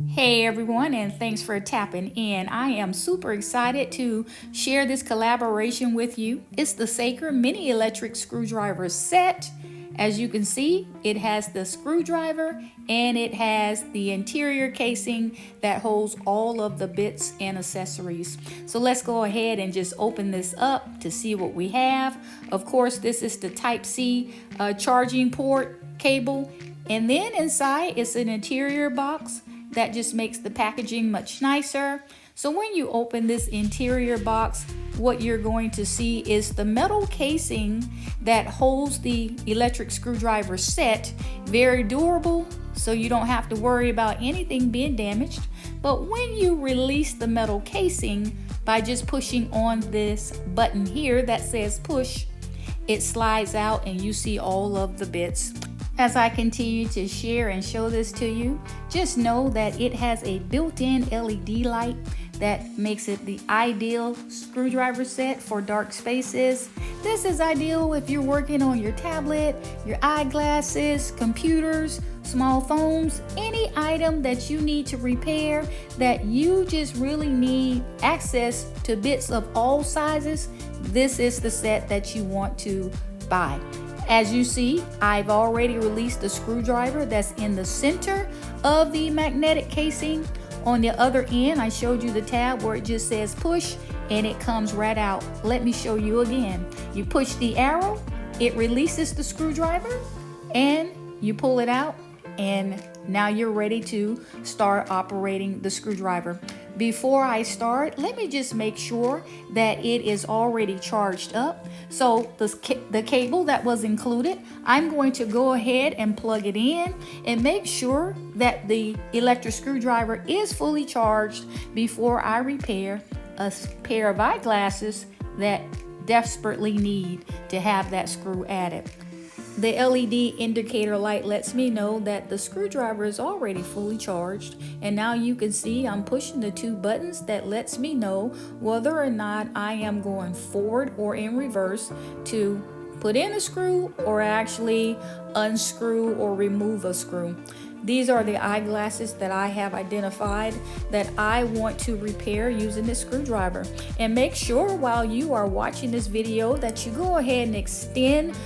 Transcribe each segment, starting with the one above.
Hey everyone, and thanks for tapping in. I am super excited to share this collaboration with you. It's the Saker Mini Electric Screwdriver Set. As you can see, it has the screwdriver and it has the interior casing that holds all of the bits and accessories. So let's go ahead and just open this up to see what we have. Of course, this is the Type-C charging port cable. And then inside, it's an interior box that just makes the packaging much nicer. So when you open this interior box, what you're going to see is the metal casing that holds the electric screwdriver set. Very durable, so you don't have to worry about anything being damaged. But when you release the metal casing by just pushing on this button here that says push, it slides out and you see all of the bits. As I continue to share and show this to you, just know that it has a built-in LED light that makes it the ideal screwdriver set for dark spaces. This is ideal if you're working on your tablet, your eyeglasses, computers, small phones, any item that you need to repair that you just really need access to bits of all sizes. This is the set that you want to buy. As you see, I've already released the screwdriver that's in the center of the magnetic casing. On the other end, I showed you the tab where it just says push and it comes right out. Let me show you again. You push the arrow, it releases the screwdriver, and you pull it out, and now you're ready to start operating the screwdriver. Before I start, let me just make sure that it is already charged up. So the cable that was included, I'm going to go ahead and plug it in and make sure that the electric screwdriver is fully charged before I repair a pair of eyeglasses that desperately need to have that screw added. The LED indicator light lets me know that the screwdriver is already fully charged, and now you can see I'm pushing the two buttons that lets me know whether or not I am going forward or in reverse to put in a screw or actually unscrew or remove a screw. These are the eyeglasses that I have identified that I want to repair using this screwdriver. And make sure while you are watching this video that you go ahead and extend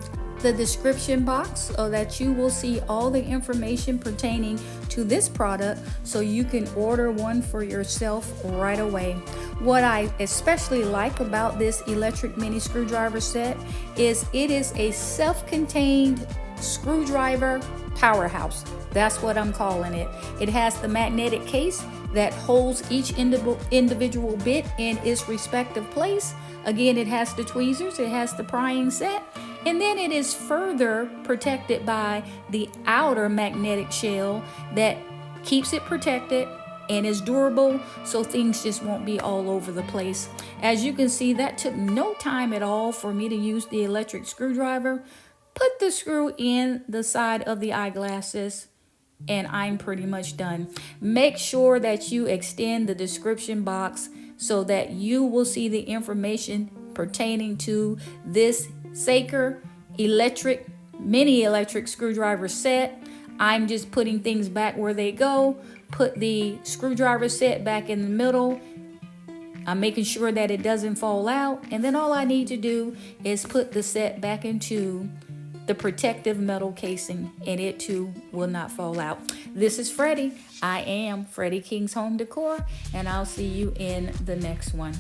the description box so that you will see all the information pertaining to this product so you can order one for yourself right away. What I especially like about this electric mini screwdriver set is it is a self-contained screwdriver powerhouse. That's what I'm calling it. It has the magnetic case that holds each individual bit in its respective place. Again, it has the tweezers, it has the prying set, and then it is further protected by the outer magnetic shell that keeps it protected and is durable, so things just won't be all over the place. As you can see, that took no time at all for me to use the electric screwdriver. Put the screw in the side of the eyeglasses, and I'm pretty much done. Make sure that you extend the description box so that you will see the information pertaining to this Saker mini electric screwdriver set. I'm just putting things back where they go. Put the screwdriver set back in the middle. I'm making sure that it doesn't fall out. And then all I need to do is put the set back into the protective metal casing, and it too will not fall out. This is Freddie. I am Freddie King's Home Decor, and I'll see you in the next one.